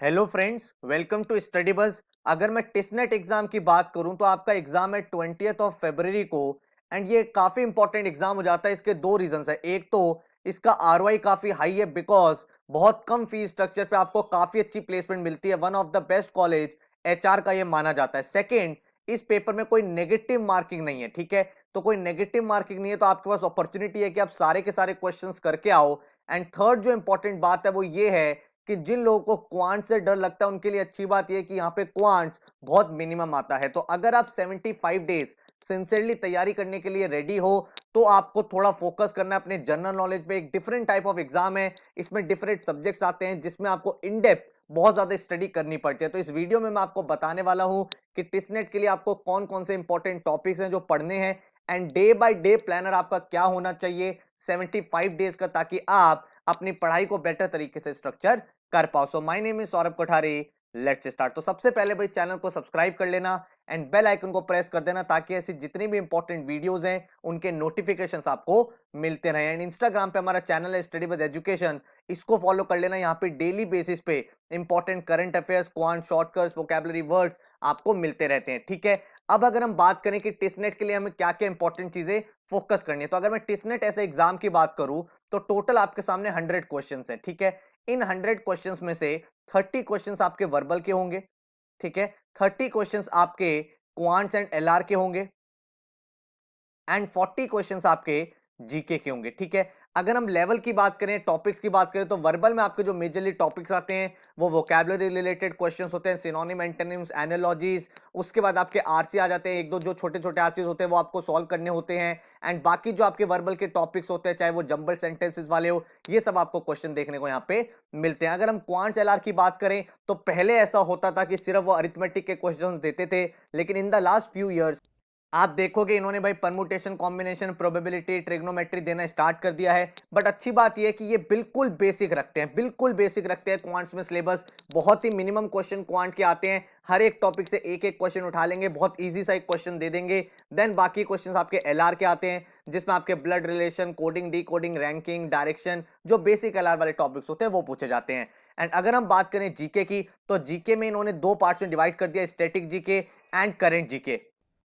Hello friends, welcome to Study Buzz. अगर मैं टिसनेट exam की बात करूं तो आपका एग्जाम है 20 फरवरी को। एंड ये काफी इंपॉर्टेंट एग्जाम हो जाता है। इसके दो रीजंस है। एक तो इसका आरओआई काफी हाई है, बिकॉज बहुत कम फीस स्ट्रक्चर पे आपको काफी अच्छी प्लेसमेंट मिलती है। One of the best college HR का ये माना जाता है। सेकेंड, इस पेपर में कोई नेगेटिव मार्किंग नहीं है। ठीक है, तो कोई नेगेटिव मार्किंग नहीं है तो आपके पास अपॉर्चुनिटी है कि आप सारे के सारे क्वेश्चंस करके आओ। एंड थर्ड जो इंपॉर्टेंट बात है वो ये है कि जिन लोगों को क्वांट से डर लगता है उनके लिए अच्छी बात यह है कि यहाँ पे क्वांट्स बहुत मिनिमम आता है। तो अगर आप 75 डेज सिंसियरली तैयारी करने के लिए रेडी हो तो आपको थोड़ा फोकस करना है अपने जनरल नॉलेज पे। एक डिफरेंट टाइप ऑफ एग्जाम है, इसमें डिफरेंट सब्जेक्ट्स आते हैं जिसमें आपको इन डेप्थ बहुत ज्यादा स्टडी करनी पड़ती है। तो इस वीडियो में मैं आपको बताने वाला हूं कि टिसनेट के लिए आपको कौन कौन से इंपॉर्टेंट टॉपिक्स हैं जो पढ़ने हैं, and day by day planner आपका क्या होना चाहिए 75 डेज का, ताकि आप अपनी पढ़ाई को बेटर तरीके से स्ट्रक्चर कर पाओ। So my name is Saurabh Kothari. Let's start. तो सबसे पहले भाई चैनल को सब्सक्राइब कर लेना एंड बेल आइकन को प्रेस कर देना ताकि ऐसी जितनी भी इंपॉर्टेंट वीडियोस हैं उनके नोटिफिकेशंस आपको मिलते रहे। एंड इंस्टाग्राम पे हमारा चैनल है स्टडी विद एजुकेशन, इसको फॉलो कर लेना। यहाँ पे डेली बेसिस पे important current affairs, quant, shortcuts, vocabulary words आपको मिलते रहते हैं। ठीक है, अब अगर हम बात करें कि टिसनेट के लिए हमें क्या क्या इंपॉर्टेंट चीजें फोकस करनी है, तो अगर मैं टिसनेट ऐसे एग्जाम की बात करूं तो टोटल आपके सामने 100 क्वेश्चन है। ठीक है, इन 100 क्वेश्चंस में से 30 क्वेश्चंस आपके वर्बल के होंगे। ठीक है, 30 क्वेश्चंस आपके क्वांट्स एंड एलआर के होंगे एंड 40 क्वेश्चंस आपके जीके के होंगे। ठीक है, अगर हम लेवल की बात करें, टॉपिक्स की बात करें, तो वर्बल में आपके जो मेजरली टॉपिक्स आते हैं वो वोकैबुलरी रिलेटेड क्वेश्चंस होते हैं, सिनोनिम, एंटोनिम्स, एनालॉजीज। उसके बाद आपके आरसी आ जाते हैं, एक दो जो छोटे छोटे आरसीज होते हैं वो आपको सॉल्व करने होते हैं। एंड बाकी जो आपके वर्बल के टॉपिक्स होते हैं, चाहे वो जंबल सेंटेंसेस वाले हो, ये सब आपको क्वेश्चन देखने को यहाँ पे मिलते हैं। अगर हम क्वांट्स एलआर की बात करें तो पहले ऐसा होता था कि सिर्फ वो अरिथमेटिक के क्वेश्चन देते थे, लेकिन in the last few years आप देखोगे इन्होंने भाई परमुटेशन, कॉम्बिनेशन, प्रोबेबिलिटी, ट्रिग्नोमेट्री देना स्टार्ट कर दिया है। बट अच्छी बात यह है कि ये बिल्कुल बेसिक रखते हैं, बिल्कुल बेसिक रखते हैं। क्वांट्स में सिलेबस बहुत ही मिनिमम क्वेश्चन क्वांट के आते हैं। हर एक टॉपिक से एक एक क्वेश्चन उठा लेंगे, बहुत इजी सा एक क्वेश्चन दे देंगे। देन बाकी क्वेश्चंस आपके एलआर के आते हैं जिसमें आपके blood relation, coding, D coding, ranking, direction, जो बेसिक एलआर वाले टॉपिक्स होते हैं वो पूछे जाते हैं। एंड अगर हम बात करें जीके की, तो जीके में इन्होंने दो पार्ट्स में डिवाइड कर दिया, static GK and current GK.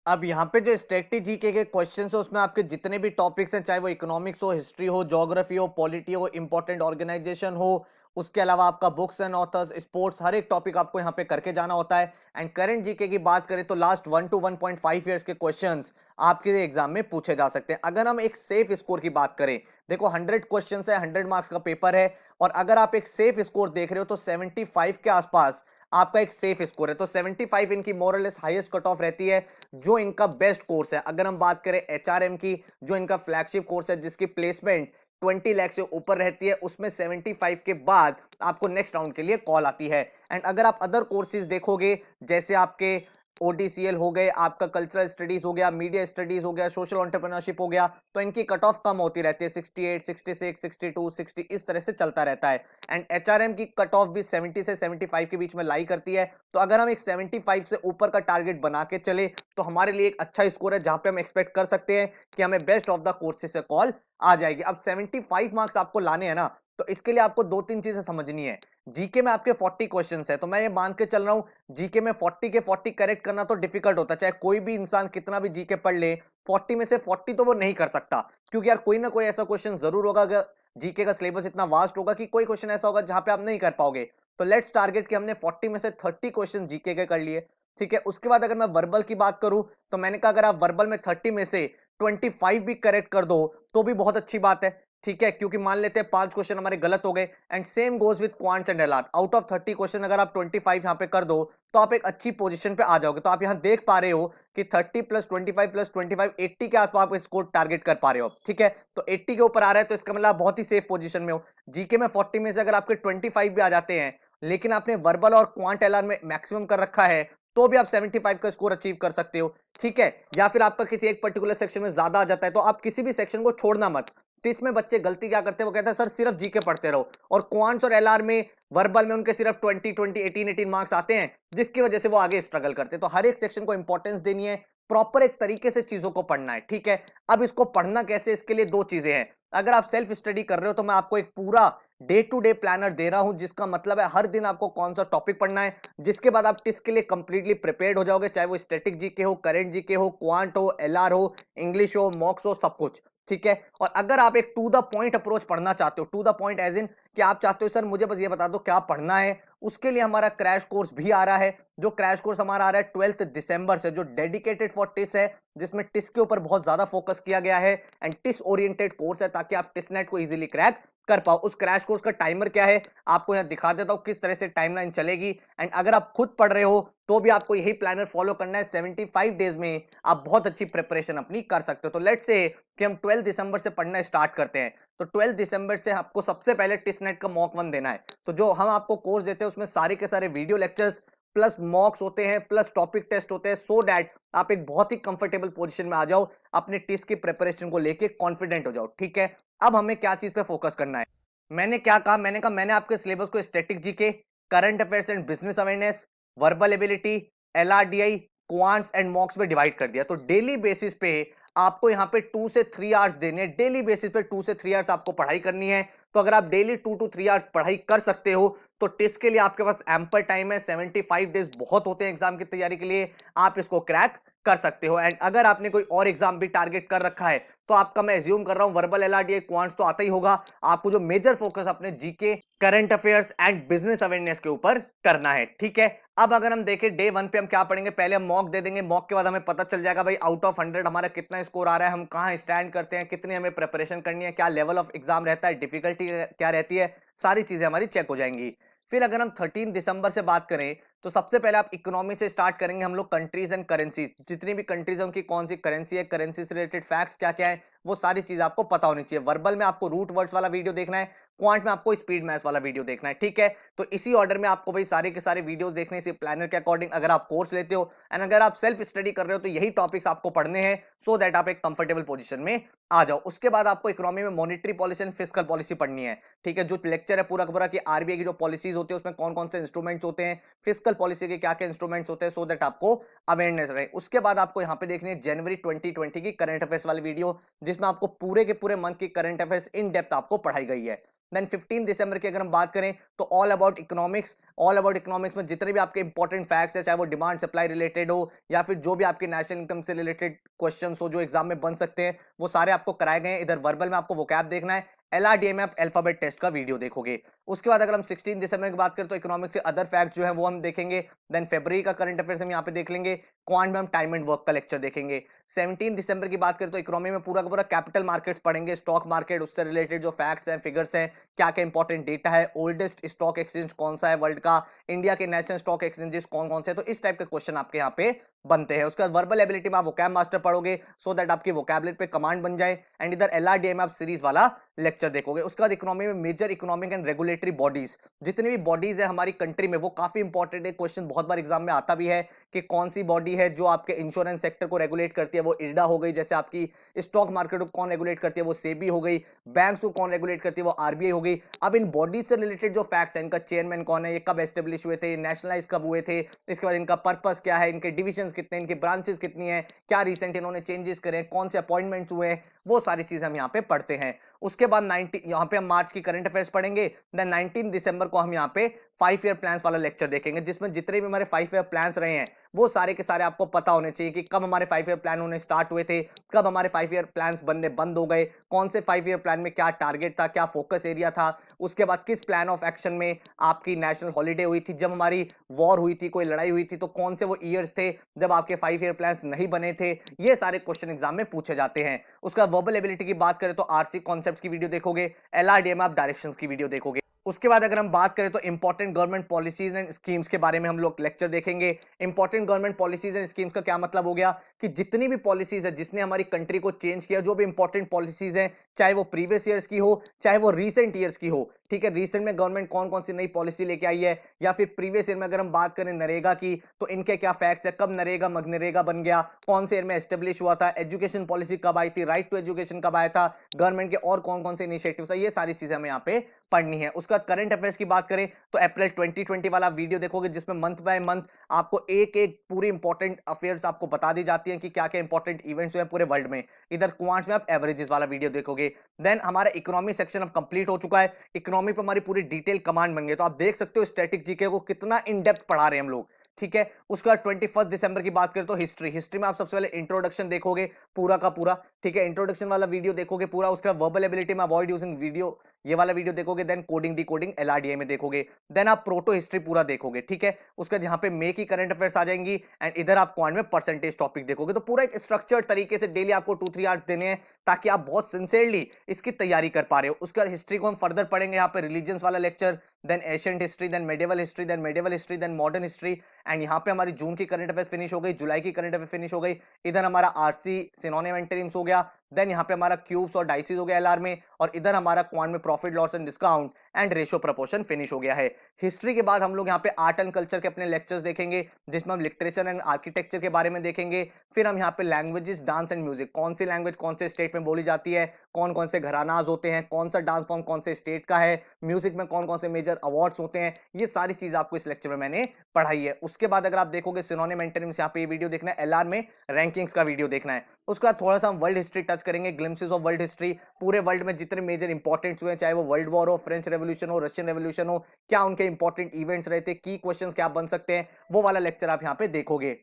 अब यहाँ पे जो स्ट्रेटजी के क्वेश्चन है उसमें आपके जितने भी टॉपिक्स हैं, चाहे वो इकोनॉमिक्स हो, हिस्ट्री हो, ज्योग्राफी हो, पॉलिटी हो, इंपॉर्टेंट ऑर्गेनाइजेशन हो, उसके अलावा आपका बुक्स एंड ऑथर्स, स्पोर्ट्स, हर एक टॉपिक आपको यहाँ पे करके जाना होता है। एंड करंट जीके की बात करें तो लास्ट 1 to 1.5 ईयर्स के क्वेश्चंस आपके एग्जाम में पूछे जा सकते हैं। अगर हम एक सेफ स्कोर की बात करें, देखो 100 क्वेश्चन है, 100 मार्क्स का पेपर है, और अगर आप एक सेफ स्कोर देख रहे हो तो 75 के आसपास आपका एक सेफ स्कोर है। तो 75 इनकी मोरलेस हाईएस्ट कट ऑफ रहती है, जो इनका बेस्ट कोर्स है। अगर हम बात करें एचआरएम की, जो इनका फ्लैगशिप कोर्स है जिसकी प्लेसमेंट 20 लाख से ऊपर रहती है, उसमें 75 के बाद आपको नेक्स्ट राउंड के लिए कॉल आती है। एंड अगर आप अदर कोर्सेज देखोगे, जैसे आपके ओडीसीएल हो गए, आपका कल्चरल स्टडीज हो गया, मीडिया स्टडीज हो गया, सोशल एंटरप्रेन्योरशिप हो गया, तो इनकी कट ऑफ कम होती रहती है, 68, 66, 62, 60, इस तरह से चलता रहता है। एंड एचआरएम की कट ऑफ भी 70 से 75 के बीच में लाई करती है। तो अगर हम एक 75 से ऊपर का टारगेट बना के चले तो हमारे लिए एक अच्छा स्कोर है, जहां पे हम एक्सपेक्ट कर सकते हैं कि हमें बेस्ट ऑफ द कोर्सेज से कॉल आ जाएगी। अब 75 मार्क्स आपको लाने हैं ना, तो इसके लिए आपको दो तीन चीजें समझनी है। जीके में आपके 40 क्वेश्चंस है, तो मैं ये मान के चल रहा हूं जीके में 40 के 40 करेक्ट करना तो डिफिकल्ट होता है। चाहे कोई भी इंसान कितना भी जीके पढ़ ले, 40 में से 40 तो वो नहीं कर सकता, क्योंकि यार कोई ना कोई ऐसा क्वेश्चन जरूर होगा। अगर जीके का सिलेबस इतना वास्ट होगा कि कोई क्वेश्चन ऐसा होगा जहां पे आप नहीं कर पाओगे। तो लेट्स टारगेट कि हमने 40 में से 30 क्वेश्चन जीके के कर लिए। ठीक है, उसके बाद अगर मैं वर्बल की बात करूं तो मैंने कहा अगर आप वर्बल में 30 में से 25 भी करेक्ट कर दो तो भी बहुत अच्छी बात है। ठीक है, क्योंकि मान लेते हैं 5 क्वेश्चन हमारे गलत हो गए। And same goes with quants and LR, out of 30 question अगर आप 25 यहां पे कर दो तो आप एक अच्छी पोजीशन पे आ जाओगे। तो आप यहां देख पा रहे हो कि 30 प्लस 25 प्लस 25 80 के आसपास आप स्कोर टारगेट कर पा रहे हो। ठीक है, तो 80 के ऊपर आ रहा है तो इसका मतलब आप बहुत ही सेफ पोजीशन में हो। जीके में 40 में से अगर आपके 25 भी आ जाते हैं, लेकिन आपने वर्बल और क्वांट एलआर में मैक्सिमम कर रखा है, तो भी आप 75 का स्कोर अचीव कर सकते हो। ठीक है, या फिर आपका किसी एक पर्टिकुलर सेक्शन में ज्यादा आ जाता है तो आप किसी भी सेक्शन को छोड़ना मत। तो इसमें बच्चे गलती क्या करते हैं, वो कहते हैं सर सिर्फ जीके पढ़ते रहो, और क्वांट्स और एलआर में, वर्बल में उनके सिर्फ 20 20 18 मार्क्स आते हैं, जिसकी वजह से वो आगे स्ट्रगल करते हैं। तो हर एक सेक्शन को इंपॉर्टेंस देनी है, प्रॉपर एक तरीके से चीजों को पढ़ना है। ठीक है, अब इसको पढ़ना कैसे, इसके लिए दो चीजें हैं। अगर आप सेल्फ स्टडी कर रहे हो तो मैं आपको एक पूरा डे टू डे प्लानर दे रहा हूं, जिसका मतलब है हर दिन आपको कौन सा टॉपिक पढ़ना है, जिसके बाद आप टेस्ट के लिए कंप्लीटली प्रिपेयर्ड हो जाओगे, चाहे वो स्टैटिक जीके हो, करंट जीके हो, क्वांट हो, एलआर हो, इंग्लिश हो, मॉक्स हो, सब कुछ। ठीक है। और अगर आप एक टू द पॉइंट अप्रोच पढ़ना चाहते हो, to the point as in कि आप चाहते हो सर मुझे बस ये बता दो क्या पढ़ना है, उसके लिए हमारा क्रैश कोर्स भी आ रहा है। जो क्रैश कोर्स हमारा आ रहा है 12 दिसंबर से, जो डेडिकेटेड फॉर टिस है, जिसमें टिस के ऊपर बहुत ज्यादा फोकस किया गया है एंड टिस ओरिएंटेड कोर्स है, ताकि आप टिस नेट को इजीली क्रैक कर पाओ। उस क्रैश कोर्स का टाइमर क्या है आपको यहां दिखा देता हूं, किस तरह से टाइमलाइन चलेगी। एंड अगर आप खुद पढ़ रहे हो तो भी आपको यही प्लानर फॉलो करना है। 75 डेज में आप बहुत अच्छी प्रिपरेशन अपनी कर सकते हो। तो लेट्स से कि हम 12 दिसंबर से पढ़ना स्टार्ट करते हैं, तो 12 दिसंबर से आपको सबसे पहले टिस नेट का मॉक 1 देना है। तो जो हम आपको कोर्स देते हैं उसमें सारे के सारे वीडियो लेक्चर्स प्लस मॉक्स होते हैं प्लस टॉपिक टेस्ट होते हैं, सो दैट आप एक बहुत ही कंफर्टेबल पोजीशन में आ जाओ, अपने टिस की प्रिपरेशन को लेके कॉन्फिडेंट हो जाओ। ठीक है। अब हमें क्या चीज पे फोकस करना है, मैंने क्या कहा, मैंने कहा मैंने आपके सिलेबस को static GK, current affairs and business awareness, verbal ability, LRDI, quants and मॉक्स पे डिवाइड कर दिया। तो डेली बेसिस पे आपको यहाँ पे 2 से 3 आवर्स देने, डेली बेसिस पे 2 से 3 आवर्स आपको पढ़ाई करनी है। तो अगर आप डेली 2 to 3 आवर्स पढ़ाई कर सकते हो तो टेस्ट के लिए आपके पास एम्पल टाइम है। 75 डेज बहुत होते हैं एग्जाम की तैयारी के लिए, आप इसको क्रैक कर सकते हो। एंड अगर आपने कोई और एग्जाम भी टारगेट कर रखा है तो आपका मैं एज्यूम कर रहा हूं वर्बल एलआरडीआई क्वांट्स तो आता ही होगा, आपको जो मेजर फोकस अपने GK, current affairs and business awareness के ऊपर करना है। ठीक है। अब अगर हम देखें डे 1 पे हम क्या पढ़ेंगे, पहले हम मॉक दे देंगे, मॉक के बाद हमें पता चल जाएगा भाई आउट ऑफ 100 हमारा कितना स्कोर आ रहा है, हम कहां स्टैंड करते हैं, कितनी हमें प्रिपरेशन करनी है, क्या लेवल ऑफ एग्जाम रहता है, डिफिकल्टी क्या रहती है, सारी चीजें हमारी चेक हो जाएंगी। फिर अगर हम 13 दिसंबर से बात करें तो सबसे पहले आप इकोनॉमी से स्टार्ट करेंगे हम लोग, कंट्रीज एंड करेंसी, जितनी भी कंट्रीज है उनकी कौन सी करेंसी है, करेंसी से रिलेटेड फैक्ट्स क्या क्या है, वो सारी चीज आपको पता होनी चाहिए। वर्बल में आपको रूट वर्ड्स वाला वीडियो देखना है, क्वांट में आपको स्पीड मैथ्स वाला वीडियो देखना है। ठीक है। तो इसी ऑर्डर में आपको भाई सारे के सारे वीडियोस देखने से प्लानर के अकॉर्डिंग, अगर आप कोर्स लेते हो एंड अगर आप सेल्फ स्टडी कर रहे हो तो यही टॉपिक्स आपको पढ़ने हैं, सो दैट आप एक कंफर्टेबल पोजीशन में आ जाओ। उसके बाद आपको इकोनॉमी में monetary policy and fiscal policy पढ़नी है। ठीक है। जो लेक्चर है पूरा का पूरा कि आरबीआई की जो पॉलिसीज होती है उसमें कौन कौन से इंस्ट्रूमेंट्स होते हैं, फिस्कल पॉलिसी के क्या क्या इंस्ट्रूमेंट्स होते हैं, सो दैट आपको अवेयरनेस रहे। उसके बाद आपको यहां पे देखनी है जनवरी 2020 की करंट अफेयर्स वाली वीडियो, जिसमें आपको पूरे के पूरे मंथ की करंट अफेयर्स इन डेप्थ आपको पढ़ाई गई है। देन 15 दिसंबर की अगर हम बात करें तो all about economics, all about economics में जितने भी आपके इंपॉर्टेंट फैक्ट्स है, चाहे वो डिमांड सप्लाई रिलेटेड हो या फिर जो भी आपके नेशनल इनकम से रिलेटेड क्वेश्चंस हो जो एग्जाम में बन सकते हैं, वो सारे आपको कराए गए हैं। इधर वर्बल में आपको वोकैब देखना है, एलआरडीए में आप अल्फाबेट टेस्ट का वीडियो देखोगे। उसके बाद अगर हम 16 दिसंबर की बात करें तो इकोनॉमिक्स से अदर फैक्ट जो है वो हम देखेंगे। देन फरवरी का करंट अफेयर्स हम यहाँ पे देख लेंगे, क्वांट में हम टाइम एंड वर्क का लेक्चर देखेंगे। 17 दिसंबर की बात करें तो इकोनॉमी में पूरा का पूरा कैपिटल मार्केट्स पढ़ेंगे, स्टॉक मार्केट, उससे रिलेटेड जो फैक्ट्स हैं, फिगर्स हैं, क्या क्या इंपॉर्टेंट डेटा है, ओल्डेस्ट स्टॉक एक्सचेंज कौन सा है वर्ल्ड का, इंडिया के नेशनल स्टॉक एक्सचेंजेस कौन कौन से, तो इस टाइप के क्वेश्चन आपके यहाँ पे बनते हैं। उसके बाद वर्बल एबिलिटी में आप वोकैब मास्टर पढ़ोगे, सो दैट आपकी वोकैबुलरी पे कमांड बन जाए। एंड इधर एलआरडीए में आप सीरीज वाला लेक्चर देखोगे। उसके बाद इकोनॉमी में major economic and regulatory bodies, जितनी भी बॉडीज है हमारी कंट्री में, वो काफी इंपॉर्टेंट है, क्वेश्चन बहुत बार एग्जाम में आता भी है कि कौन सी बॉडी है जो आपके इंश्योरेंस सेक्टर को रेगुलेट करती है, वो इरडा हो गई, जैसे आपकी स्टॉक मार्केट को कौन रेगुलेट करती है वो सेबी हो गई, बैंक्स को कौन रेगुलेट करती है वो आरबीआई हो गई। अब इन बॉडीज से रिलेटेड जो फैक्ट्स हैं, इनका चेयरमैन कौन है, ये कब एस्टेब्लिश हुए थे, नेशनलाइज कब हुए थे, इसके बाद इनका पर्पस क्या है, इनके डिविजन्स कितने, इनके ब्रांचेस कितनी है, क्या रिसेंट इन्होंने चेंजेस करे, कौन से अपॉइंटमेंट्स हुए हैं, वो सारी चीजें हम यहाँ पे पढ़ते हैं। उसके बाद 19 यहाँ पे हम मार्च की करंट अफेयर्स पढ़ेंगे। देन 19 दिसंबर को हम यहाँ पे 5 ईयर प्लान्स वाला लेक्चर देखेंगे, जिसमें जितने भी हमारे 5 ईयर प्लान्स रहे हैं वो सारे के सारे आपको पता होने चाहिए कि कब हमारे 5 ईयर प्लान होने स्टार्ट हुए थे, कब हमारे 5 ईयर प्लान्स बनने बंद हो गए, कौन से 5 ईयर प्लान में क्या टारगेट था, क्या फोकस एरिया था, उसके बाद किस प्लान ऑफ एक्शन में आपकी नेशनल हॉलीडे हुई थी, जब हमारी वॉर हुई थी, कोई लड़ाई हुई थी, तो कौन से वो ईयर्स थे जब आपके 5 ईयर प्लान्स नहीं बने थे। ये सारे क्वेश्चन एग्जाम में पूछे जाते हैं। उसका वर्बल एबिलिटी की बात करें तो आरसी कॉन्सेप्ट्स की वीडियो देखोगे, एलआरडीए में आप डायरेक्शंस की वीडियो देखोगे। उसके बाद अगर हम बात करें तो important government policies and schemes के बारे में हम लोग लेक्चर देखेंगे। Important government policies and schemes का क्या मतलब हो गया कि जितनी भी पॉलिसीज है जिसने हमारी कंट्री को चेंज किया, जो भी इंपॉर्टेंट पॉलिसीज हैं, चाहे वो प्रीवियस ईयर्स की हो चाहे वो रीसेंट ईयर्स की हो, ठीक है, रिसेंट में गवर्नमेंट कौन कौन सी नई पॉलिसी लेके आई है, या फिर प्रीवियस ईयर में अगर हम बात करें नरेगा की तो इनके क्या फैक्ट्स है, कब नरेगा मनरेगा बन गया, कौन से ईयर में एस्टेब्लिश हुआ था, एजुकेशन पॉलिसी कब आई थी, राइट टू एजुकेशन कब आया था, गवर्नमेंट के और कौन कौन से इनिशिएटिव्स है, ये सारी चीजें हमें यहाँ पे पढ़नी है। उसका करंट अफेयर्स की बात करें तो अप्रैल 2020 वाला वीडियो देखोगे जिसमें मंथ बाय मंथ आपको एक एक पूरी इंपॉर्टेंट अफेयर्स आपको बता दी जाती है कि क्या क्या इंपॉर्टेंट इवेंट्स हुए पूरे वर्ल्ड में। इधर क्वांट्स में आप एवरेजेस वाला वीडियो देखोगे। देन हमारा इकोनॉमी सेक्शन अब कंप्लीट हो चुका है, इकोनॉमी पर हमारी पूरी डिटेल कमांड बन गई, तो आप देख सकते हो स्टैटिक जीके को कितना इन डेप्थ पढ़ा रहे हैं हम लोग। ठीक है, उसके बाद 21 दिसंबर की बात करें तो हिस्ट्री में आप सबसे पहले इंट्रोडक्शन देखोगे पूरा का पूरा। ठीक है, इंट्रोडक्शन वाला वीडियो देखोगे पूरा, उसके बाद वर्बल एबिलिटी में अवॉइड यूजिंग वीडियो, ये वाला वीडियो देखोगे। देन कोडिंग डिकोडिंग एलआरडीआई में देखोगे। देन आप प्रोटो हिस्ट्री पूरा देखोगे। ठीक है, उसके बाद यहाँ पे मे की करंट अफेयर्स आ जाएंगी एंड इधर आप क्वांट में परसेंटेज टॉपिक देखोगे। तो पूरा एक स्ट्रक्चर्ड तरीके से डेली आपको 2-3 आवर्स देने हैं ताकि आप बहुत सिंसियरली इसकी तैयारी कर पा रहे हो। उसके बाद हिस्ट्री को हम फर्दर पढ़ेंगे, यहाँ पे रिलीजियंस वाला lecture, then ancient history, then medieval history, then medieval history, then modern history. And यहाँ पे हमारी जून की करंट अफेयर्स फिनिश हो गई, जुलाई की करंट अफेयर फिनिश हो गई। इधर हमारा आरसी सिनोनिम एंटोनिम्स हो गया। देन यहाँ पे हमारा क्यूब्स और डाइसिस हो गया एलआर में, और इधर हमारा क्वांट में profit loss and discount and ratio proportion finish हो गया है। हिस्ट्री के बाद हम लोग यहाँ पे आर्ट एंड कल्चर के अपने लेक्चर्स देखेंगे जिसमें हम लिटरेचर एंड आर्किटेक्चर के बारे में देखेंगे। फिर हम यहाँ पे लैंग्वेजेस, डांस एंड म्यूजिक, कौन सी लैंग्वेज कौन से स्टेट में बोली जाती है, कौन कौन से घरानाज होते हैं, कौन सा डांस फॉर्म कौन से स्टेट का है, म्यूजिक में कौन कौन से मेजर अवार्ड्स होते हैं, ये सारी चीज आपको इस लेक्चर में मैंने पढ़ाई है। उसके बाद अगर आप देखोगे सिनोनिम एंटोनिम्स, यहाँ पे ये वीडियो देखना है, एलआर में रैंकिंग्स का वीडियो देखना है। उसके बाद थोड़ा सा हम वर्ल्ड हिस्ट्री टच करेंगे, ग्लिम्पसेस ऑफ वर्ल्ड हिस्ट्री, पूरे वर्ल्ड में जितने मेजर इंपॉर्टेंट्स हुए, चाहे वो वर्ल्ड वॉर हो, फ्रेंच रेवोल्यूशन हो, रशियन रेवोल्यूशन हो, क्या उनके इंपॉर्टेंट इवेंट्स रहते, की क्वेश्चंस क्या बन सकते हैं, वो वाला लेक्चर आप यहाँ पे देखोगे।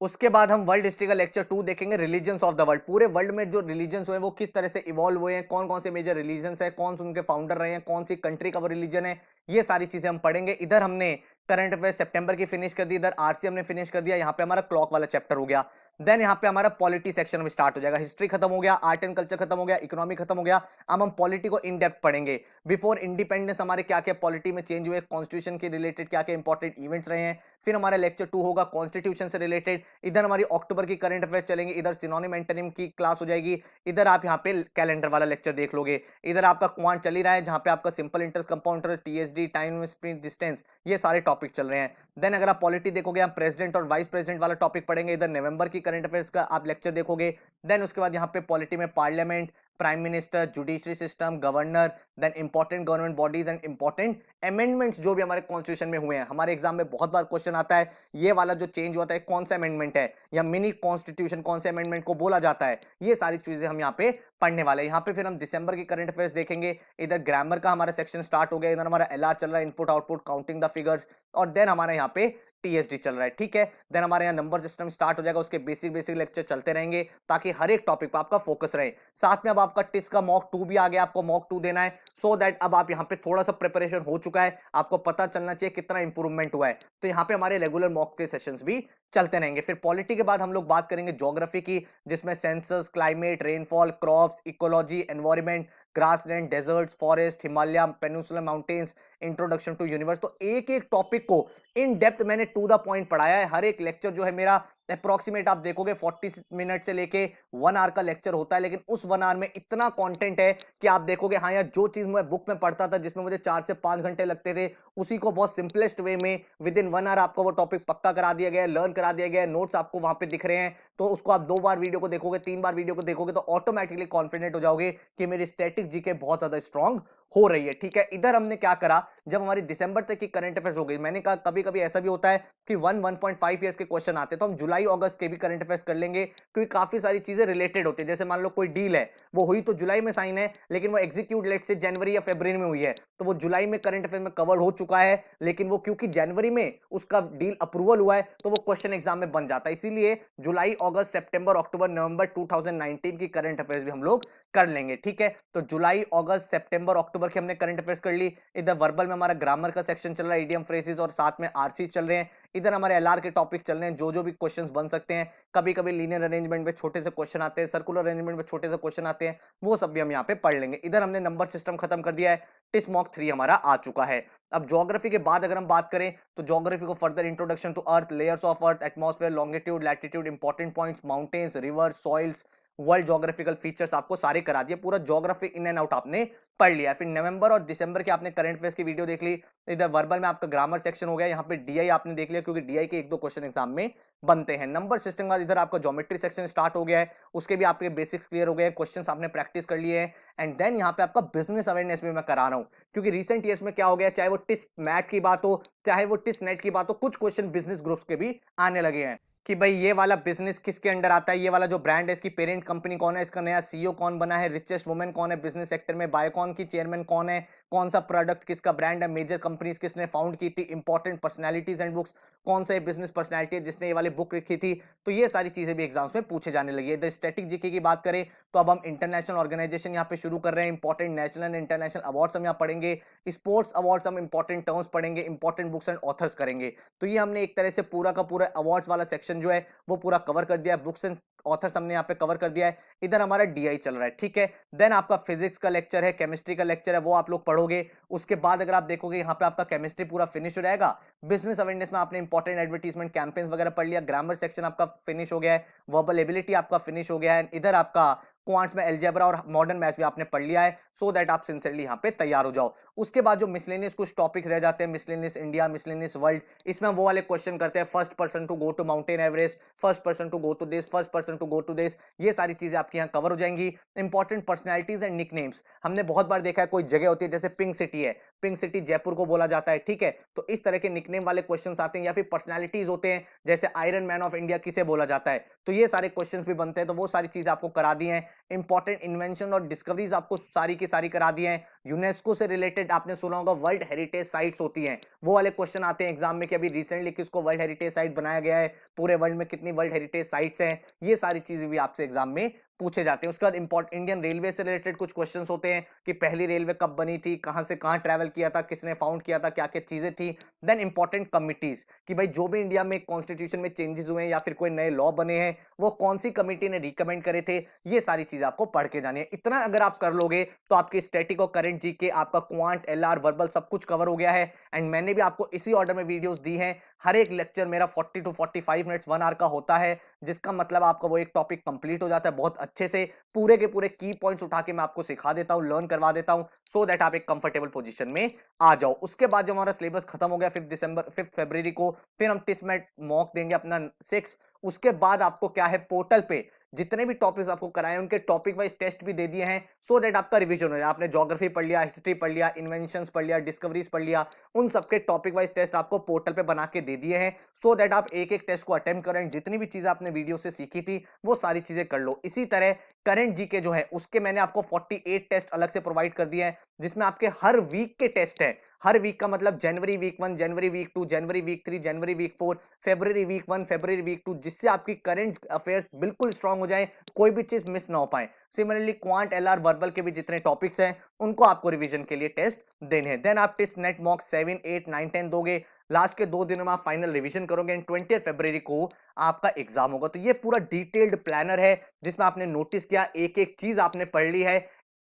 उसके बाद हम वर्ल्ड हिस्ट्री का लेक्चर 2 देखेंगे, रिलीजन्स ऑफ द वर्ल्ड, पूरे वर्ल्ड में जो रिलीजन्स हुए वो किस तरह से इवॉल्व हुए हैं, कौन कौन से मेजर रिलीजन्स है, कौन से उनके फाउंडर रहे हैं, कौन सी कंट्री का वो रिलीजन है, ये सारी चीजें हम पढ़ेंगे। इधर हमने करंट अफेयर सितंबर की फिनिश कर दी, इधर आरसी हमने फिनिश कर दिया, यहाँ पे हमारा क्लॉक वाला चैप्टर हो गया। देन यहाँ पे हमारा पॉलिटी सेक्शन में स्टार्ट हो जाएगा, हिस्ट्री खत्म हो गया, आर्ट एंड कल्चर खत्म हो गया, इकोनॉमी खत्म हो गया। अब हम पॉलिटी को इन डेप्थ पढ़ेंगे। बिफोर इंडिपेंडेंस हमारे क्या क्या पॉलिटी में चेंज हुए, कॉन्स्टिट्यूशन के रिलेटेड क्या क्या इंपॉर्टेंट इवेंट्स रहे हैं। फिर हमारा लेक्चर 2 होगा कॉन्स्टिट्यूशन से रिलेटेड, इधर हमारी अक्टूबर की करंट अफेयर चलेंगे, इधर सिनोनिम एंटोनिम की क्लास हो जाएगी, इधर आप यहाँ पे कैलेंडर वाला लेक्चर देख लोगे। इधर आपका क्वांट चल ही रहा है जहां पे आपका simple interest, compound interest, TSD, time sprint distance, ये सारे टॉपिक चल रहे हैं। देन अगर आप पॉलिटी देखोगे, हम प्रेसिडेंट और वाइस प्रेसिडेंट वाला टॉपिक पढ़ेंगे, इधर नवंबर की करंट अफेयर्स का आप लेक्चर देखोगे। देन उसके बाद यहाँ पे पॉलिटी में parliament, prime minister, judiciary system, governor, then important government bodies and important amendments जो भी हमारे कॉन्स्टिट्यूशन में हुए हैं। हमारे एग्जाम में बहुत बार क्वेश्चन आता है, ये वाला जो चेंज हुआ था कौन सा अमेंडमेंट है, या मिनी कॉन्स्टिट्यूशन कौन से अमेंडमेंट को बोला जाता है, ये सारी चीजें हम यहाँ पे पढ़ने वाले हैं। यहाँ पे फिर हम दिसंबर की करंट अफेयर्स देखेंगे, इधर ग्रामर का हमारा सेक्शन स्टार्ट हो गया, इधर हमारा एलआर चल रहा है, input output counting the figures, और देन हमारा यहाँ पे टीएसडी चल रहा है। ठीक है, देन हमारे यहाँ नंबर सिस्टम स्टार्ट हो जाएगा, उसके बेसिक बेसिक लेक्चर चलते रहेंगे ताकि हर एक टॉपिक पर आपका फोकस रहे। साथ में अब आपका टिस का मॉक 2 भी आ गया, आपको मॉक 2 देना है, सो दैट अब आप यहाँ पे थोड़ा सा प्रिपरेशन हो चुका है, आपको पता चलना चाहिए कितना इंप्रूवमेंट हुआ है। तो यहाँ पे हमारे रेगुलर मॉक के सेशंस भी चलते रहेंगे। फिर पॉलिटी के बाद हम लोग बात करेंगे ज्योग्राफी की, जिसमें census, climate, rainfall, crops, ecology, environment, grassland, deserts, forest, Himalaya, peninsular mountains, introduction to universe. तो एक एक टॉपिक को इन डेप्थ मैंने टू द पॉइंट पढ़ाया है। हर एक लेक्चर जो है मेरा अप्रोक्सीमेट आप देखोगे 40 मिनट से लेके 1 आवर का लेक्चर होता है, लेकिन उस 1 आवर में इतना कंटेंट है कि आप देखोगे हाँ यार, जो चीज मैं बुक में पढ़ता था जिसमें मुझे 4 से 5 घंटे लगते थे, उसी को बहुत सिंपलेस्ट वे में विद इन 1 आवर आपको वो टॉपिक पक्का करा दिया गया है, लर्न करा दिया गया है, नोट्स आपको वहां पे दिख रहे हैं। तो उसको आप 2 बार वीडियो को देखोगे, 3 बार वीडियो को देखोगे तो ऑटोमेटिकली कॉन्फिडेंट हो जाओगे कि मेरी स्टैटिक जीके बहुत ज्यादा स्ट्रांग हो रही है। ठीक है, इधर हमने क्या करा, जब हमारी दिसंबर तक की करंट अफेयर्स हो गई, मैंने कहा कभी कभी ऐसा भी होता है कि 1.5 ईयर्स के क्वेश्चन आते हैं, तो हम जुलाई अगस्त के भी करंट अफेयर्स कर लेंगे, क्योंकि काफी सारी चीजें रिलेटेड होती है। जैसे मान लो कोई डील है, वो हुई तो जुलाई में साइन है, लेकिन वो एग्जीक्यूट लेट से जनवरी या फरवरी में हुई है, तो वो जुलाई में करंट अफेयर में कवर हो चुका है, लेकिन वो क्योंकि जनवरी में उसका डील अप्रूवल हुआ है तो वो क्वेश्चन एग्जाम में बन जाता है। इसीलिए जुलाई, अगस्त, सितंबर, अक्टूबर, नवंबर 2019 की करंट अफेयर्स भी हम लोग कर लेंगे। ठीक है, तो जुलाई, अगस्त, सितंबर, अक्टूबर की हमने करंट अफेयर्स कर ली। इधर वर्बल में हमारा ग्रामर का सेक्शन चल रहा है, इडियम फ्रेजेस, और साथ में आरसी चल रहे हैं। इधर हमारे एलआर के टॉपिक चल रहे हैं, जो जो भी क्वेश्चंस बन सकते हैं। कभी कभी लीनियर अरेंजमेंट में छोटे से क्वेश्चन आते हैं, सर्कुलर अरेंजमेंट में छोटे से क्वेश्चन आते हैं, वो सब भी हम यहाँ पे पढ़ लेंगे। इधर हमने नंबर सिस्टम खत्म कर दिया है, टिस मॉक 3 हमारा आ चुका है। अब ज्योग्राफी के बाद अगर हम बात करें तो ज्योग्राफी को further introduction to earth, layers of earth, atmosphere, longitude, latitude, important points, mountains, rivers, soils, world geographical features आपको सारे करा दिए, पूरा ज्योग्राफी इन एंड आउट आपने पढ़ लिया। फिर नवंबर और दिसंबर के आपने करंट अफेयर्स की वीडियो देख ली। इधर वर्बल में आपका ग्रामर सेक्शन हो गया, यहाँ पे डीआई आपने देख लिया क्योंकि डीआई के 1-2 क्वेश्चन एग्जाम में बनते हैं। नंबर सिस्टम के बाद इधर आपका ज्योमेट्री सेक्शन स्टार्ट हो गया है, उसके भी आपके बेसिक्स क्लियर हो गए हैं, क्वेश्चंस आपने प्रैक्टिस कर लिए हैं। एंड देन यहाँ पे आपका बिजनेस अवेयरनेस भी मैं करा रहा हूँ, क्योंकि रिसेंट ईयर्स में क्या हो गया, चाहे वो टिस मैट की बात हो, चाहे वो टिस नेट की बात हो, कुछ क्वेश्चन बिजनेस ग्रुप्स के भी आने लगे हैं कि भाई ये वाला बिजनेस किसके अंडर आता है, ये वाला जो ब्रांड है इसकी पेरेंट कंपनी कौन है, इसका नया सीईओ कौन बना है, रिचेस्ट वुमेन कौन है बिजनेस सेक्टर में, बायोकॉन की चेयरमैन कौन है, कौन सा प्रोडक्ट किसका ब्रांड है, मेजर कंपनीज किसने फाउंड की थी, इंपॉर्टेंट पर्सनैलिटीज एंड बुक्स, कौन सा बिजनेस पर्सनैलिटी है जिसने ये वाली बुक लिखी थी। तो ये सारी चीजें भी एग्जाम्स में पूछे जाने लगी है। द स्टैटिक जीके की बात करें तो अब हम इंटरनेशनल ऑर्गेनाइजेशन यहाँ पे शुरू कर रहे हैं, important national and international awards हम यहाँ पढ़ेंगे, स्पोर्ट्स अवार्ड्स हम इंपॉर्टेंट टर्म्स पढ़ेंगे, इंपॉर्टेंट बुक्स एंड ऑथर्स करेंगे। तो ये हमने एक तरह से पूरा का पूरा अवार्ड्स वाला सेक्शन जो है वो पूरा कवर कर दिया है, बुक्स एंड ऑथर्स हमने यहाँ पे कवर कर दिया है। इधर हमारा डीआई चल रहा है, ठीक है। देन आपका फिजिक्स का लेक्चर है, केमिस्ट्री का लेक्चर है, वो आप लोग पढ़ोगे। उसके बाद अगर आप देखोगे यहाँ पे आपका केमिस्ट्री पूरा फिनिश हो जाएगा। बिजनेस अवेयरनेस में आपने इंपॉर्टेंट एडवर्टीजमेंट कैंपेन्स वगैरह पढ़ लिया, ग्रामर सेक्शन आपका फिनिश हो गया है, वर्बल एबिलिटी आपका फिनिश हो गया है। इधर आपका क्वांट्स में अलजेब्रा और मॉडर्न मैथ्स भी आपने पढ़ लिया है, सो दैट आप सिंसियरली यहाँ पे तैयार हो जाओ। उसके बाद जो मिसलेनियस कुछ टॉपिक्स रह जाते हैं, मिसलेनियस इंडिया, मिसलेनियस वर्ल्ड, इसमें वो वाले क्वेश्चन करते हैं, first person to go to mountain Everest, first person to go to this, first person to go to this, ये सारी चीजें आपकी यहाँ कवर हो जाएंगी। इंपॉर्टेंट पर्सनैलिटीज एंड निकनेम्स, हमने बहुत बार देखा है कोई जगह होती है जैसे पिंक सिटी है, पिंक सिटी जयपुर को बोला जाता है, ठीक है। तो इस तरह के निकनेम वाले क्वेश्चन आते हैं, या फिर पर्सनैलिटीज होते हैं जैसे आयरन मैन ऑफ इंडिया किसे बोला जाता है, तो ये सारे क्वेश्चन भी बनते हैं। तो वो सारी चीज आपको करा दी है। इंपॉर्टेंट इन्वेंशन और डिस्कवरीज आपको सारी की सारी करा दी हैं। यूनेस्को से रिलेटेड आपने सुना होगा वर्ल्ड हेरिटेज साइट्स होती हैं, वो वाले क्वेश्चन आते हैं एग्जाम में कि अभी रिसेंटली किसको वर्ल्ड हेरिटेज साइट बनाया गया है, पूरे वर्ल्ड में कितनी वर्ल्ड हेरिटेज साइट्स हैं, ये सारी चीजें भी आपसे एग्जाम में पूछे जाते हैं। उसके बाद इंडियन रेलवे से रिलेटेड कुछ क्वेश्चंस होते हैं कि पहली रेलवे कब बनी थी, कहां से कहां ट्रैवल किया था, किसने फाउंड किया था, क्या क्या चीजें थी। देन इंपॉर्टेंट कमिटीज कि भाई जो भी इंडिया में कॉन्स्टिट्यूशन में चेंजेस हुए हैं या फिर कोई नए लॉ बने हैं, वो कौन सी कमिटी ने रिकमेंड करे थे, ये सारी चीजें आपको पढ़ के जानी है। इतना अगर आप कर लोगे तो आपकी स्टैटिक और करंट जीके, आपका क्वांट, एलआर, वर्बल सब कुछ कवर हो गया है। एंड मैंने भी आपको इसी ऑर्डर में वीडियोस दी हैं। हर एक लेक्चर मेरा 40 to 45 मिनट्स 1 आवर का होता है, जिसका मतलब आपका वो एक टॉपिक कंप्लीट हो जाता है बहुत अच्छे से। पूरे के पूरे की पॉइंट्स उठा के मैं आपको सिखा देता हूं, लर्न करवा देता हूं, सो दैट आप एक कंफर्टेबल पोजीशन में आ जाओ। उसके बाद जब हमारा सिलेबस खत्म हो गया 5 फरवरी को, फिर हम टिस्मेट मॉक देंगे अपना 6। उसके बाद आपको क्या है, पोर्टल पे जितने भी टॉपिक्स आपको कराए उनके टॉपिक वाइज टेस्ट भी दे दिए हैं, सो दैट आपका रिवीजन हो जाए। आपने ज्योग्राफी पढ़ लिया, हिस्ट्री पढ़ लिया, इन्वेंशंस पढ़ लिया, डिस्कवरीज पढ़ लिया, उन सबके टॉपिक वाइज टेस्ट आपको पोर्टल पे बना के दे दिए हैं, सो दैट आप एक एक टेस्ट को अटेम्प्ट करें। जितनी भी चीजें आपने वीडियो से सीखी थी वो सारी चीजें कर लो। इसी तरह करंट जीके जो है उसके मैंने आपको 48 टेस्ट अलग से प्रोवाइड कर दिए हैं, जिसमें आपके हर वीक के टेस्ट हैं। हर वीक का मतलब जनवरी वीक 1, जनवरी वीक 2, जनवरी वीक 3, जनवरी वीक 4, फरवरी वीक 1, फरवरी वीक 2, जिससे आपकी करंट अफेयर्स बिल्कुल स्ट्रांग हो जाए, कोई भी चीज मिस ना हो पाए। सिमिलरली क्वांट, एलआर, वर्बल के भी जितने टॉपिक्स हैं उनको आपको रिवीजन के लिए टेस्ट देने हैं। देन आप टेस्ट नेट मॉक 7, 8, 9, 10 दोगे। लास्ट के 2 दिनों में आप फाइनल रिवीजन करोगे एंड 20 फरवरी को आपका एग्जाम होगा। तो ये पूरा डिटेल्ड प्लानर है जिसमें आपने नोटिस किया, एक एक चीज आपने पढ़ ली है,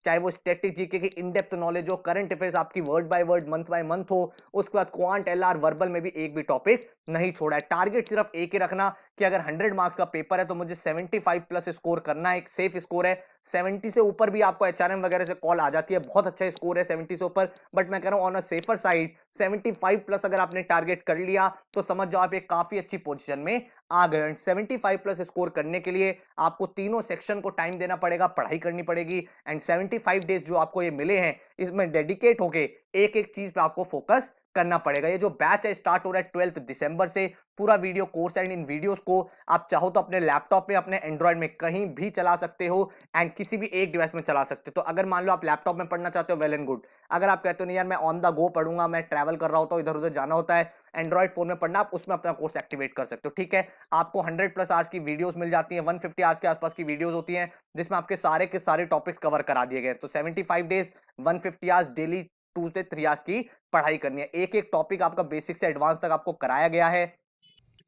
चाहे वो स्टैटिक जीके की इन डेप्थ नॉलेज हो, करंट अफेयर्स आपकी word by word, month by month हो, उसके बाद क्वांट, एलआर, वर्बल में भी एक भी टॉपिक नहीं छोड़ा है। टारगेट सिर्फ एक ही रखना कि अगर 100 मार्क्स का पेपर है तो मुझे 75 प्लस स्कोर करना है, एक सेफ स्कोर है। 70 से ऊपर भी आपको एचआरएम वगैरह से कॉल आ जाती है, बहुत अच्छा स्कोर है 70 से ऊपर, बट मैं कह रहा हूं on a safer side 75 plus अगर आपने टारगेट कर लिया तो समझ जाओ आप एक काफी अच्छी पोजीशन में आ गए। 75 प्लस स्कोर करने के लिए आपको तीनों सेक्शन को टाइम देना पड़ेगा, पढ़ाई करनी पड़ेगी, एंड 75 डेज जो आपको ये मिले हैं इसमें डेडिकेट होके एक एक चीज पे आपको फोकस करना पड़ेगा। ये जो बैच है स्टार्ट हो रहा है 12 दिसंबर से, पूरा video course and in videos को आप चाहो तो अपने लैपटॉप में, अपने एंड्रॉइड में कहीं भी चला सकते हो एंड किसी भी एक डिवाइस में चला सकते हो। तो अगर मान लो आप लैपटॉप में पढ़ना चाहते हो, वेल एंड गुड। अगर आप कहते हो नहीं यार मैं ऑन द गो पढ़ूंगा, मैं ट्रैवल कर रहा होता हूं, इधर उधर जाना होता है, एंड्रॉइड फोन में पढ़ना, आप उसमें अपना कोर्स एक्टिवेट कर सकते हो, ठीक है। आपको 100 प्लस आवर्स की वीडियोस मिल जाती है, 150 आवर्स के आसपास की वीडियोस होती हैं जिसमें आपके सारे के सारे टॉपिक्स कवर करा दिए गए। तो 75 डेज 150 आवर्स डेली 2 से 3 आवर्स की पढ़ाई करनी है। एक एक टॉपिक आपका बेसिक से एडवांस तक आपको कराया गया है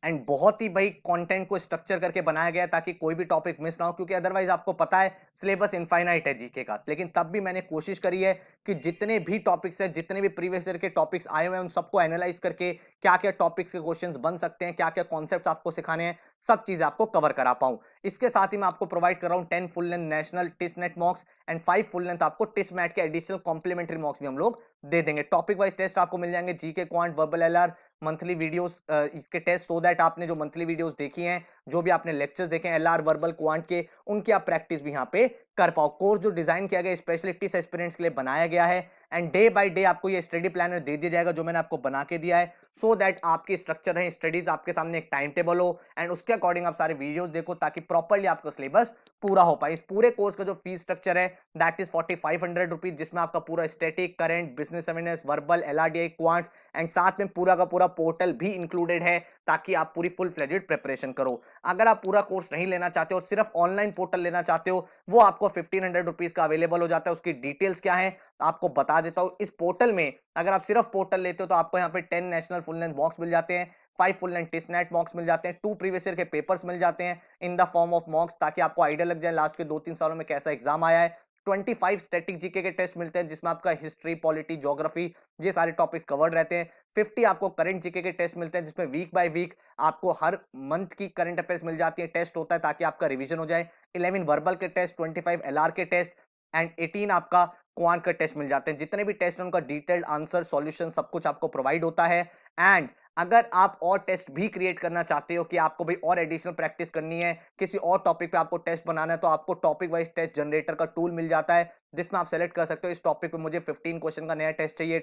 एंड बहुत ही भाई कंटेंट को स्ट्रक्चर करके बनाया गया है ताकि कोई भी टॉपिक मिस ना हो, क्योंकि अदरवाइज आपको पता है सिलेबस इनफाइनाइट है जीके का। लेकिन तब भी मैंने कोशिश करी है कि जितने भी टॉपिक्स हैं, जितने भी प्रीवियस ईयर के टॉपिक्स आए हुए हैं, उन सबको एनालाइज करके क्या क्या टॉपिक्स के क्वेश्चंस बन सकते हैं, क्या क्या कॉन्सेप्ट्स आपको सिखाने हैं, सब चीजें आपको कवर करा पाऊं। इसके साथ ही मैं आपको प्रोवाइड कर रहा हूं 10 full length national TISS NET mocks and 5 full length आपको टिस मैट के एडिशनल कॉम्प्लीमेंट्री मॉक्स भी हम लोग दे देंगे। टॉपिक वाइज टेस्ट आपको मिल जाएंगे, GK, quant, verbal LR, monthly videos इसके टेस्ट, सो दैट आपने जो मंथली वीडियोस देखी हैं, जो भी आपने लेक्चर्स देखे हैं एलआर, वर्बल, क्वांट के, उनकी आप प्रैक्टिस भी यहाँ पे कर पाओ। कोर्स जो डिजाइन किया गया स्पेशली टिस एस्पिरेंट्स के लिए बनाया गया है एंड डे बाय डे आपको ये स्टडी प्लानर दे दिया जाएगा जो मैंने आपको बना के दिया है, सो दैट आपकी स्ट्रक्चर है, स्टडीज आपके सामने एक टाइम टेबल हो एंड उसके अकॉर्डिंग आप सारे वीडियोस देखो ताकि प्रॉपर्ली आपका सिलेबस पूरा हो पाए। इस पूरे कोर्स का जो फीस स्ट्रक्चर है दैट इज 4500 रुपीज, जिसमें आपका पूरा static, current, business awareness, verbal, LRDI, quant and साथ में पूरा का पूरा पोर्टल भी इंक्लूडेड है ताकि आप पूरी फुल फ्लेजेड प्रिपरेशन करो। अगर आप पूरा कोर्स नहीं लेना चाहते हो, सिर्फ ऑनलाइन पोर्टल लेना चाहते हो, वो आपको 1500 रुपीज का अवेलेबल हो जाता है। उसकी डिटेल्स क्या है आपको बता देता हूं। इस पोर्टल में अगर आप सिर्फ पोर्टल लेते हो तो आपको यहाँ पे 10 नेशनल फुल लेंथ मॉक्स मिल जाते हैं, 5 full length test NET mocks मिल जाते हैं, 2 प्रीवियस ईयर के पेपर्स मिल जाते हैं in the form of mocks, ताकि आपको आइडिया लग जाए लास्ट के 2-3 सालों में कैसा एग्जाम आया है। 25 स्टैटिक जीके के टेस्ट मिलते हैं जिसमें आपका हिस्ट्री, पॉलिटी, ज्योग्राफी, ये सारे टॉपिक्स कवर्ड रहते हैं। 50 आपको करंट जीके के टेस्ट मिलते हैं जिसमें वीक बाय वीक आपको हर मंथ की करंट अफेयर्स मिल जाती है, टेस्ट होता है ताकि आपका रिवीजन हो जाए। 11 वर्बल के टेस्ट, 25 एलआर के टेस्ट एंड 18 आपका क्वांट का टेस्ट मिल जाते हैं। जितने भी टेस्ट हैं उनका डिटेल्ड आंसर, सॉल्यूशन सब कुछ आपको प्रोवाइड होता है। एंड अगर आप और टेस्ट भी क्रिएट करना चाहते हो कि आपको भाई और एडिशनल प्रैक्टिस करनी है, किसी और टॉपिक पे आपको टेस्ट बनाना है, तो आपको टॉपिक वाइज टेस्ट जनरेटर का टूल मिल जाता है जिसमें आप सेलेक्ट कर सकते हो इस टॉपिक पे मुझे 15 क्वेश्चन का नया टेस्ट चाहिए,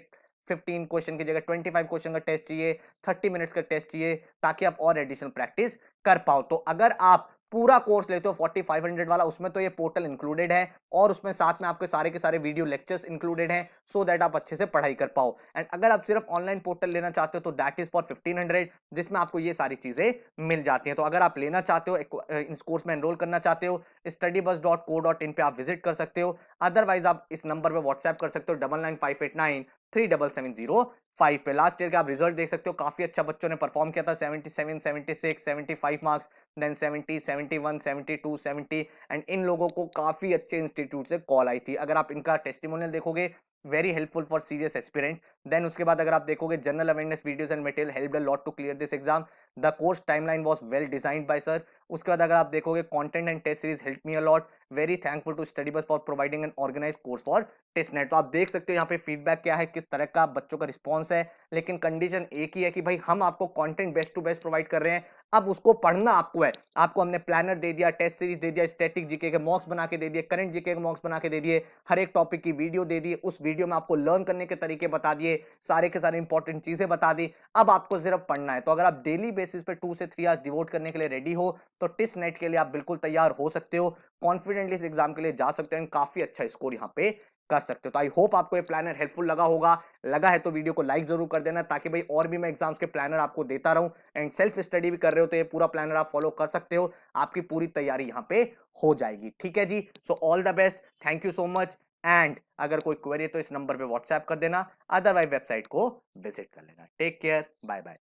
15 क्वेश्चन की जगह 25 क्वेश्चन का टेस्ट चाहिए, 30 मिनट्स का टेस्ट चाहिए, ताकि आप और एडिशनल प्रैक्टिस कर पाओ। तो अगर आप पूरा कोर्स लेते हो 4500 वाला, उसमें तो ये पोर्टल इंक्लूडेड है और उसमें साथ में आपके सारे के सारे वीडियो लेक्चर्स इंक्लूडेड हैं, सो दैट आप अच्छे से पढ़ाई कर पाओ। एंड अगर आप सिर्फ ऑनलाइन पोर्टल लेना चाहते हो तो दैट इज फॉर 1500, जिसमें आपको ये सारी चीजें मिल जाती हैं। तो अगर आप लेना चाहते हो, इस कोर्स में एनरोल करना चाहते हो, studybus.co.in पे आप विजिट कर सकते हो। अदरवाइज आप इस नंबर पे व्हाट्सएप कर सकते हो 9958937705 पे। लास्ट ईयर का आप रिजल्ट देख सकते हो, काफी अच्छा बच्चों ने परफॉर्म किया था, 77, 76, 75 मार्क्स, देन 70, 71, 72, 70 एंड इन लोगों को काफी अच्छे इंस्टीट्यूट से कॉल आई थी। अगर आप इनका टेस्टिमोनियल देखोगे, very helpful for serious aspirant. Then उसके बाद अगर आप देखोगे general awareness videos and material helped a lot to clear this exam, the course timeline was well designed by sir. उसके बाद अगर आप देखोगे content and test series help me a lot, very thankful to study bus for providing an organise course for test NET. तो आप देख सकते हो यहाँ पे फीडबैक क्या है, किस तरह का बच्चों का रिस्पॉन्स है, लेकिन कंडीशन एक ही है कि भाई हम आपको content best to best provide कर रहे हैं, अब उसको पढ़ना आपको है। आपको हमने प्लानर दे दिया, टेस्ट सीरीज दे दिया, स्टैटिक जीके के मॉक्स बना के दे दिए, करंट जीके के मॉक्स बना के दे दिए, हर एक टॉपिक की वीडियो दे दी, उस वीडियो में आपको लर्न करने के तरीके बता दिए, सारे के सारे इंपॉर्टेंट चीजें बता दी। अब आपको सिर्फ पढ़ना है। तो अगर आप डेली बेसिस पे 2 से 3 आवर्स डिवोट करने के लिए रेडी हो तो टिस नेट के लिए आप बिल्कुल तैयार हो सकते हो, कॉन्फिडेंटली इस एग्जाम के लिए जा सकते हो, काफी अच्छा स्कोर यहाँ पे कर सकते हो। तो आई होप आपको ये प्लानर हेल्पफुल लगा होगा। लगा है तो वीडियो को लाइक जरूर कर देना, ताकि भाई और भी मैं एग्जाम्स के प्लानर आपको देता रहूं। एंड सेल्फ स्टडी भी कर रहे हो तो ये पूरा प्लानर आप फॉलो कर सकते हो, आपकी पूरी तैयारी यहाँ पे हो जाएगी। ठीक है जी, so all the best, thank you so much. And अगर कोई क्वेरी है तो इस नंबर पे व्हाट्सएप कर देना, अदरवाइज वेबसाइट को विजिट कर लेना। Take care, bye bye.